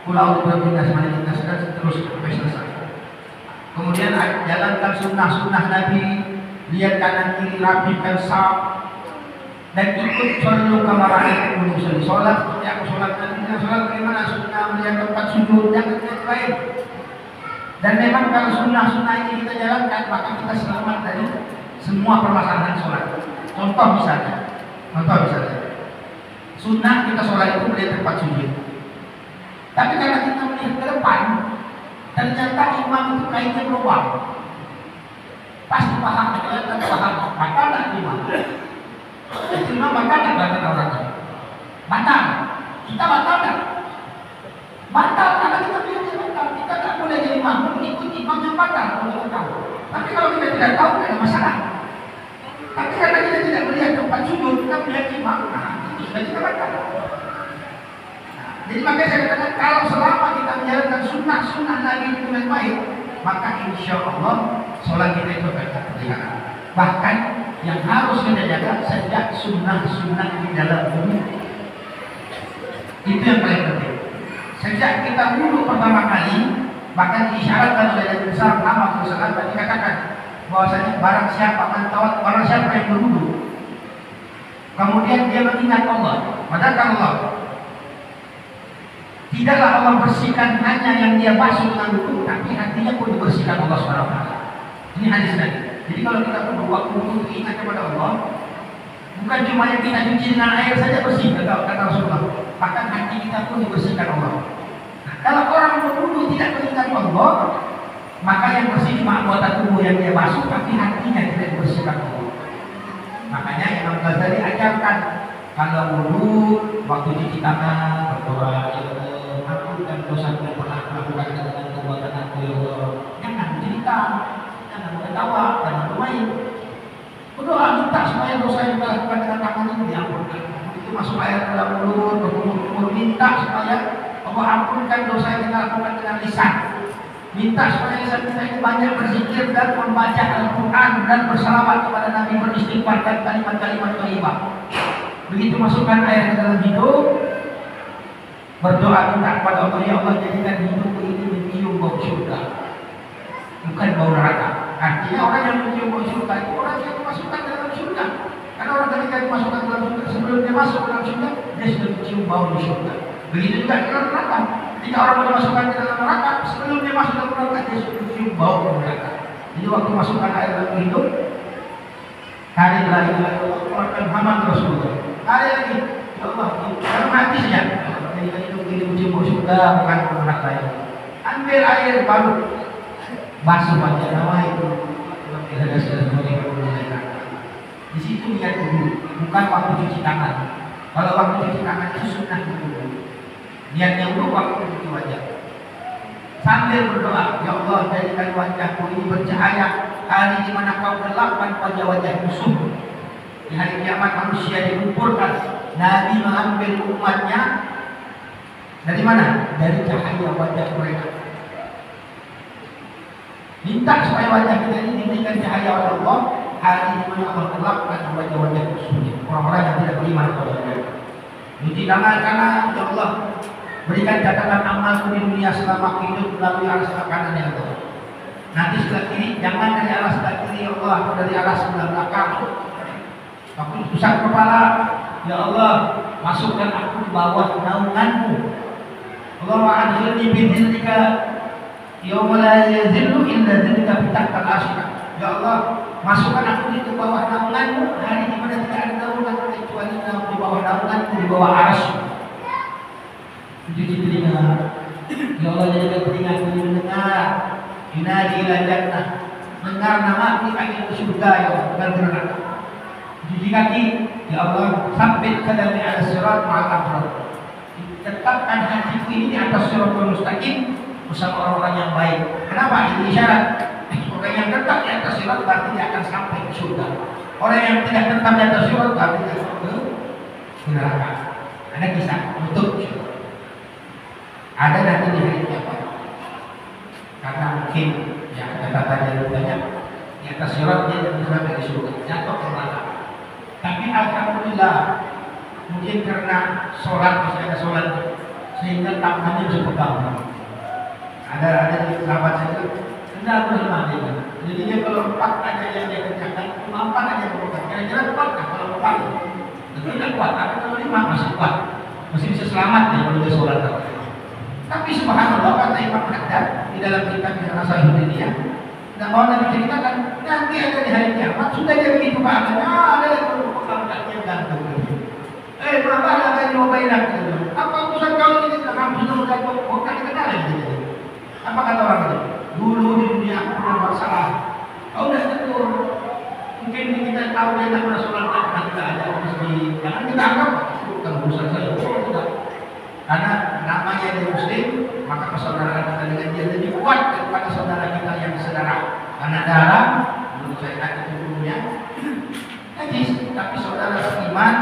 Speaker 1: Qul a'udzu birabbin nas, malikin nas, dan terus sampai selesai. Kemudian jalankan sunnah-sunnah Nabi, lihat kanan kiri, rapikan saf, dan ikut selalu kamar menyusul sholat. Seperti aku sholat nanti, sholat bagaimana sunnah melihat tempat sujud dan lain. Dan memang kalau sunnah-sunnah ini kita jalankan, maka kita selamat dari semua permasalahan sholat. Contoh misalnya, sunnah kita sholat itu melihat tempat sujud. Tapi karena kita melihat ke depan, ternyata imam itu kainnya berubah. Pasti paham, kita paham. Batal tak imam? Imam batal tak batal orangnya? Batal. Kita batal tak? Batal karena kita pilih batal. Kita tak boleh jadi imam, mengikut imam yang batal kalau kita tahu. Tapi kalau kita tidak tahu, tidak ada masalah. Tapi karena kita tidak melihat tempat sujud, kita melihat imam, itu sudah kita batal. Jadi makanya saya katakan kalau selama kita menjalankan sunnah Nabi itu dengan baik, maka insya Allah sholat kita itu akan terpelihara. Bahkan yang harus kita jaga sejak sunnah di dalam bumi, itu yang paling penting. Sejak kita wudu pertama kali, bahkan diisyaratkan oleh Nabi besar Muhammad SAW, dikatakan bahwasanya barang siapa yang berwudu, kemudian dia mengingat Allah, maka Allah, tidaklah Allah bersihkan hanya yang dia basuh dengan wudu, tapi hatinya pun dibersihkan Allah SWT. Ini hadis Nabi. Jadi kalau kita perlu waktu untuk ingat kepada Allah, bukan cuma yang kita cuci dengan air saja bersih, kata Rasulullah. Bahkan hati kita pun dibersihkan Allah. Nah, kalau orang berwudu tidak mengingat Allah, maka yang bersih cuma anggota tubuh yang dia basuh, tapi hatinya tidak dibersihkan Allah. Makanya Imam Ghazali ajarkan kalau wudu waktu cuci tangan berdoa, dan dosa yang pernah melakukan dengan perbuatan aku ya Allah. Jangan cerita, jangan ketawa, jangan bermain. Berdoa minta supaya dosa yang kita lakukan dengan tangan itu diampunkan. Itu masuk air ke dalam mulut, berkumur-kumur, minta supaya Allah ampunkan dosa yang kita lakukan dengan lisan. Minta supaya lisan kita itu banyak berzikir dan membaca Al-Quran dan bersalawat kepada Nabi, beristighfar dan kalimat-kalimat thayyibah. Begitu masukkan air ke dalam hidung, Berdoa minta kepada Allah, ya Allah jadikan hidupku ini mencium bau surga, bukan bau neraka. Artinya orang yang mencium bau surga itu orang yang dimasukkan dalam surga. Karena orang ketika dimasukkan dalam surga, sebelum dia masuk dalam surga, dia sudah mencium bau di surga. Begitu juga di dalam neraka. Jika orang dimasukkan ke dalam neraka, sebelum dia masuk dalam neraka, dia sudah mencium bau di neraka. Jadi waktu masukkan air dalam hidup, hari lagi keluarkan Muhammad Rasulullah. Hari lagi, ya Allah, dalam hati saja. Jadikan hidup ini mencium bau surga, bukan neraka ya. Ambil air baru, basuh wajah nama itu. Di situ lihat dulu, bukan waktu cuci tangan. Kalau waktu cuci tangan itu sunnah dulu. Niatnya dulu waktu cuci wajah. Sambil berdoa, ya Allah jadikan wajahku ini bercahaya hari di mana kau gelapkan wajah-wajah musuh. Di hari kiamat manusia dikumpulkan. Nabi mengambil umatnya dari mana? Dari cahaya wajah mereka. Minta supaya wajah kita ini diberikan cahaya oleh Allah hari di mana Allah gelapkan wajah-wajah musuhnya, orang-orang yang tidak beriman kepada Allah. Cuci tangan kanan, ya Allah berikan catatan amalku di dunia selama hidup melalui arah sebelah kanan ya Allah. Nanti sebelah kiri, jangan dari arah sebelah kiri ya Allah, atau dari arah sebelah belakang. Aku pusat kepala, ya Allah masukkan aku di bawah naunganmu. Allah wa'adhilni bidhillika yawma la yazillu illa dzillika bitaqal asyika. Ya Allah masukkan aku di bawah naunganmu hari di mana tidak ada naungan kecuali di bawah naunganmu, di bawah arasy. Cuci telinga, ya Allah jadikan telingaku ini mendengar yunadi ila jannah, mendengar nama dipanggil ke surga ya Allah, bukan ke neraka. Cuci kaki, ya Allah sabbit qadami ala sirat ma'al abrar, tetapkan hatiku ini di atas siratal mustaqim bersama orang-orang yang baik. Kenapa? Ini syarat. Orang yang tetap di atas sirat berarti dia akan sampai ke surga. Orang yang tidak tetap di atas sirat berarti dia akan ke neraka. Ada kisah untuk ada nanti di hari kiamat. Karena mungkin ya catatannya lebih banyak di atas sirat dia tidak sampai ke surga, jatuh ke neraka. Tapi alhamdulillah mungkin karena sholat masih ada sholat sehingga tangannya cukup gampang. Ada di sahabat saya tidak harus mandi. Jadi dia kalau 4 aja yang dia kerjakan, cuma 4 aja yang berbuat. Kira-kira kuat kan kalau 4? Tidak kuat. Tapi kalau 5 masih kuat, masih bisa selamat ya kalau dia sholat. Tapi subhanallah kata Imam Haddad di dalam kitabnya Nasihul Dunia, dan mau Nabi ceritakan nanti ada di hari kiamat sudah dia begitu keadaannya ada yang berpakaian gantung. Berapa ada yang nyobain aku? Apa urusan kau ini? Kamu sudah bergantung, bukan dikenal lagi. Apa kata orang itu? Dulu di dunia aku pernah masalah. Kau udah tentu. Mungkin kita tahu dia tak pernah sholat tak ada mesti. Jangan kita anggap bukan urusan saya. Karena namanya dia Muslim, maka persaudaraan kita dengan dia lebih kuat daripada saudara kita yang saudara. Karena darah, menurut saya itu dulunya najis, tapi saudara seiman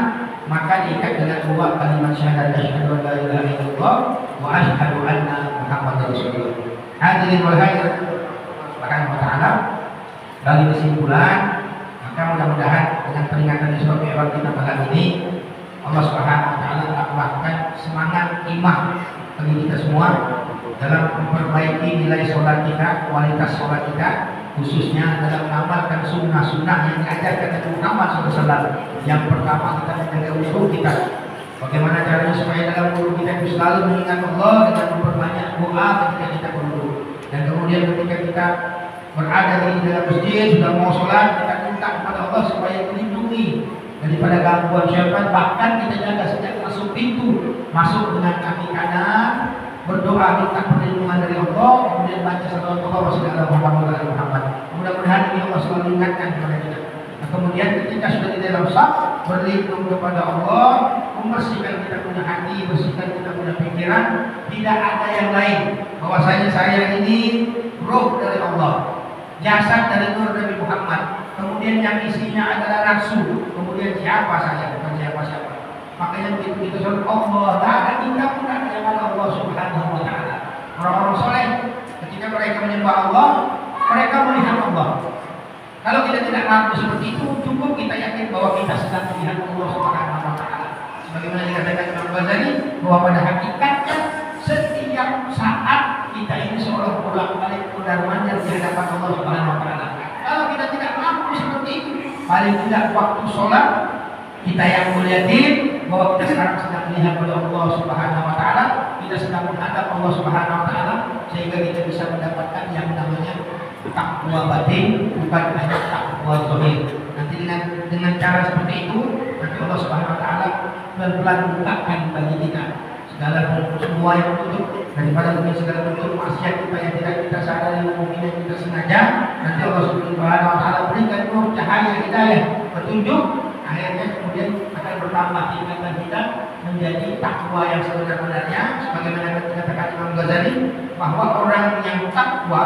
Speaker 1: maka diikat dengan dua kalimat syahadat asyhadu an la ilaha illallah wa asyhadu anna Muhammadar Rasulullah. Hadirin wal hadirat subhanahu wa ta'ala, bagi kesimpulan maka mudah-mudahan dengan peringatan Isra Mi'raj kita malam ini Allah Subhanahu wa ta'ala tambahkan semangat iman bagi kita semua dalam memperbaiki nilai sholat kita, kualitas sholat kita, khususnya dalam mengamalkan sunnah-sunnah yang diajarkan Nabi Muhammad SAW. Yang pertama kita menjaga wudu kita. Bagaimana caranya supaya dalam wudu kita itu selalu mengingat Allah dengan memperbanyak doa ketika kita berwudu. Dan kemudian ketika kita berada di dalam masjid sudah mau sholat, kita minta kepada Allah supaya melindungi daripada gangguan syaitan. Bahkan kita jaga sejak masuk pintu, masuk dengan kaki kanan, berdoa minta perlindungan dari Allah, kemudian baca salawat Muhammad. Mudah-mudahan ini Allah selalu ingatkan kepada kita. Nah, kemudian ketika sudah di dalam saf, berlindung kepada Allah, membersihkan kita punya hati, bersihkan kita punya pikiran. Tidak ada yang lain. Bahwasanya saya ini roh dari Allah, jasad dari nur Nabi Muhammad. Kemudian yang isinya adalah nafsu. Kemudian siapa saya? Bukan siapa-siapa. Makanya begitu kita sholat Allah, tak ada kita pun ada yang ada Allah Subhanahu wa ta'ala. Orang-orang soleh ketika mereka menyembah Allah, mereka melihat Allah. Kalau kita tidak mampu seperti itu, cukup kita yakin bahwa kita sedang melihat Allah Subhanahu wa ta'ala. Sebagaimana dikatakan Imam Ghazali bahwa pada hakikatnya setiap saat kita ini seolah bolak-balik mondar-mandir di hadapan Allah Subhanahu wa taala. Kalau kita tidak mampu seperti itu, paling tidak waktu sholat kita yang melihatin bahwa kita sekarang sedang melihat oleh Allah Subhanahu wa taala, kita sedang menghadap Allah Subhanahu wa taala, sehingga kita bisa mendapatkan yang namanya takwa batin, bukan hanya takwa zahir. Nanti dengan cara seperti itu, nanti Allah Subhanahu wa taala pelan-pelan bukakan bagi kita segala semua yang tutup, daripada mungkin segala bentuk maksiat kita yang tidak kita sadari, mungkin yang kita sengaja. Nanti Allah Subhanahu wa taala berikan nur cahaya hidayah, petunjuk, akhirnya kemudian akan bertambah tingkatan kita menjadi takwa yang sebenar-benarnya. Sebagaimana dikatakan Imam Ghazali bahwa orang yang takwa,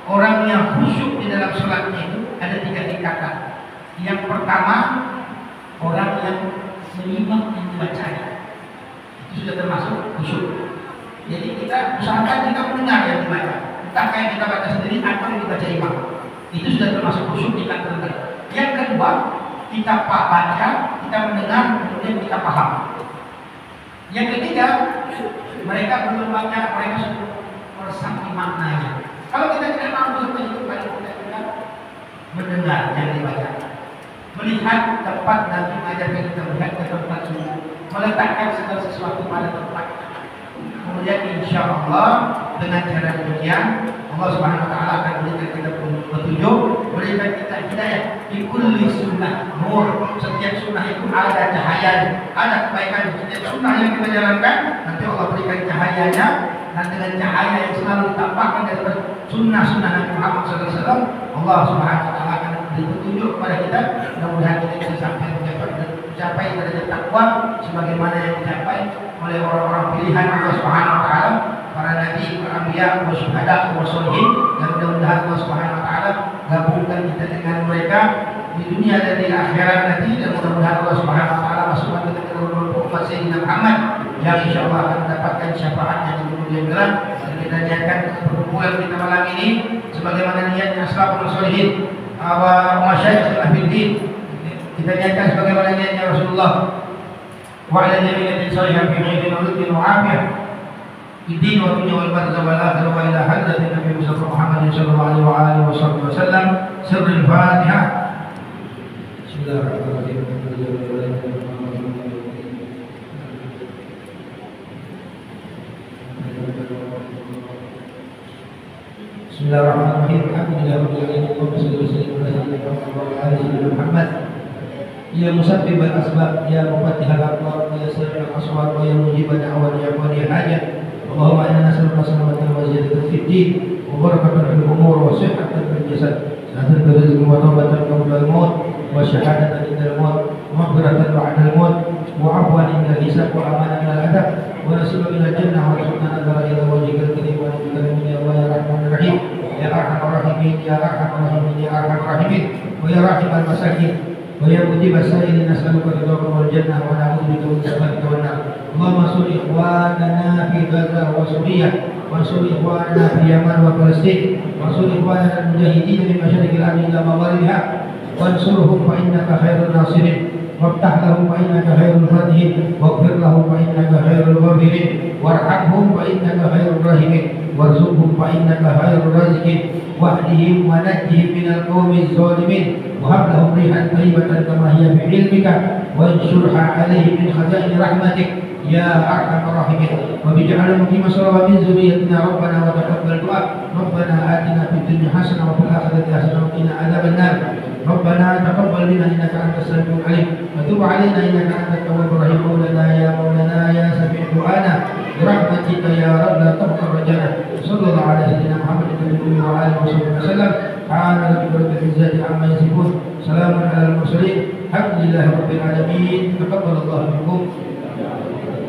Speaker 1: orang yang khusyuk di dalam sholatnya itu ada 3 tingkatan. Yang pertama, orang yang menyimak yang dibacanya, itu sudah termasuk khusyuk. Jadi kita usahakan kita mendengar yang dibaca, entah kayak kita baca sendiri atau yang dibaca imam, itu sudah termasuk khusyuk tingkat terendah. Yang kedua, kita baca, kita mendengar, kemudian kita paham. Yang ketiga, mereka belum baca, mereka sudah meresapi maknanya. Kalau kita tidak mampu seperti itu, paling kita mendengar yang dibaca, melihat tempat Nabi mengajarkan kita melihat ke tempat sungguh, meletakkan segala sesuatu pada tempat. Kemudian insya Allah dengan cara demikian Allah Subhanahu wa taala akan berikan kita petunjuk, berikan kita hidayah. Di kulli sunnah nur, setiap sunnah itu ada cahaya, ada kebaikan. Setiap sunnah yang kita jalankan, nanti Allah berikan cahayanya, dan dengan cahaya yang selalu ditambahkan dari sunnah-sunnah Nabi Muhammad SAW, Allah Subhanahu wa taala akan beri petunjuk kepada kita. Mudah-mudahan kita bisa sampai mencapai derajat takwa sebagaimana yang dicapai oleh orang-orang pilihan Allah Subhanahu wa taala, para nabi, para anbiya, wa syuhada, wa sholihin. Dan mudah-mudahan Allah Subhanahu wa taala gabungkan kita dengan mereka di dunia dan di akhirat nanti. Dan mudah-mudahan Allah Subhanahu wa taala masukkan kita ke dalam umat Sayyidina Muhammad yang insyaallah akan mendapatkan syafaatnya di dunia gelar. Dan kita niatkan perkumpulan kita malam ini sebagaimana niatnya ashabul sholihin wa masyayikh al-abidin. Kita niatkan sebagaimana niatnya Rasulullah wa ala jami'ati salihah fi khairin wa rizqin wa afiyah fi din wa dunya wal barzakh wal akhirah wa ila hadratin Nabi Muhammad sallallahu alaihi wa sallam. Sirrul Fatihah. Bismillahirrahmanirrahim. Bismillahirrahmanirrahim. Alhamdulillahirabbil alamin wa sallallahu alaihi wa sallam Muhammad. Ya musabbib al-asbab, ya mufattih al-aqwar, ya sami' al-aswat, wa ya mujib ad-da'wat, ya qadi al-hajat. Allahumma inna nas'aluka salamatan wa ziyadatan fid din, wa barakatan fil umur, wa sihhatan fil jasad, sa'atan fil rizq, wa tawbatan qabla al-maut, wa syahadatan inda al-maut, wa maghfiratan ba'da al-maut, wa 'afwan inda al-hisab, wa amanan min al-'adab, wa nasiban min al-jannah, wa rizqan nadara ila wajhika al-karim, wa nabiyika min ya Allah ya Rahmanir Rahim, ya Arhamar Rahimin, ya Arhamar Rahimin, ya Arhamar Rahimin, wa ya Rahimul Masakin. ويا مجيب السائلين نسألك رضاك والجنة ونعوذ بك من سخطك والنار. اللهم انصر إخواننا في غزة وسوريا، وانصر إخواننا في اليمن وفلسطين، وانصر إخواننا المجاهدين من مشارق الأرض إلى مغاربها، وانصرهم فإنك خير الناصرين، وافتح لهم فإنك خير الفاتحين، واغفر لهم فإنك خير الغافرين، وارحمهم فإنك خير الراحمين، وارزقهم فإنك خير الرازقين، واهدهم ونجهم من القوم الظالمين، وهب لهم ريحا طيبة كما هي في علمك، وانشرها عليهم من خزائن رحمتك يا أرحم الراحمين. وبجعل مقيم الصلاة من ذريتنا ربنا وتقبل دعاء. ربنا آتنا في الدنيا حسنة وفي الآخرة حسنة وقنا عذاب النار. ربنا تقبل منا إنك أنت السميع العليم، وتب علينا إنك أنت التواب الرحيم. مولانا يا سميع دعانا برحمتك يا رب لا تغفر رجانا. صلى الله على سيدنا محمد وعلى آله وصحبه وسلم. سبحان ربك رب العزة عما يصفون، سلام على المرسلين، الحمد لله رب العالمين. تقبل الله منكم.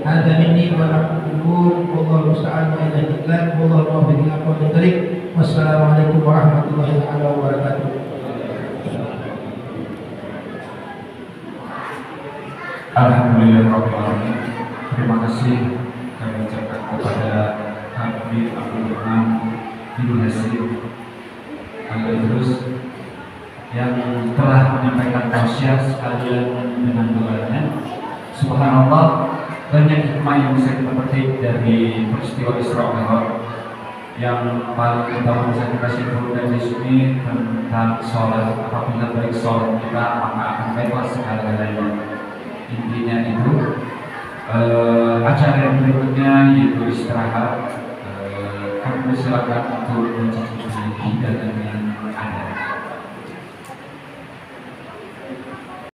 Speaker 1: هذا مني ونحمدكم، والله المستعان وإليه الإقلال، والله الموفق إلى أقوال الطريق. والسلام عليكم ورحمة الله تعالى وبركاته.
Speaker 2: Alhamdulillahirrahmanirrahim. Terima kasih kami ucapkan kepada Habib Abdul Rahman Ibnu Hasim Al-Idrus yang telah menyampaikan tausiah sekalian dengan doanya. Subhanallah, banyak hikmah yang bisa kita petik dari peristiwa Isra Mi'raj. Yang paling utama bisa kita simpulkan di sini tentang sholat. Apabila baik sholat kita, maka akan bebas segala-galanya. Intinya itu acara yang berikutnya yaitu istirahat. Kami silakan untuk mencicipi hidangannya.